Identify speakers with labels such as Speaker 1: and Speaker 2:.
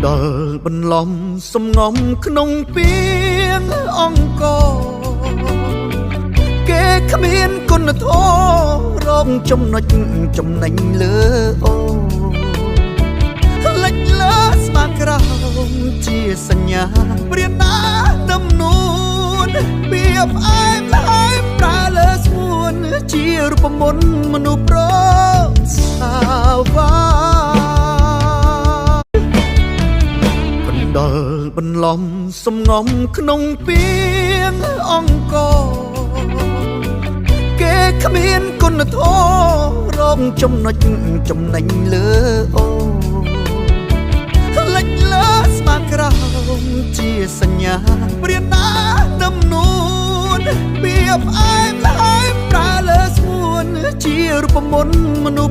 Speaker 1: ដល់បន្លំសំងំក្នុងពីងអង្គគេគ្មានគុណធម៌រងចំណុចចំណេញលើអូលិចលើស្មាក្រោមជាសញ្ញាព្រានណាទំនួនពីផ្អែមហើយប្រើលើស្មួនជារូបមន្តមនុស្សប្រសាវ៉ាដល់បន្លំសំងំក្នុងពីងអង្គគេគ្មានគុណធម៌រងចំណុចចំណេញលើអូលិចលើស្មាក្រោមជាសញ្ញាព្រានណាទំនួនពីផ្អែមហើយប្រើលើស្មួនជារូបមន្តមនុស្ស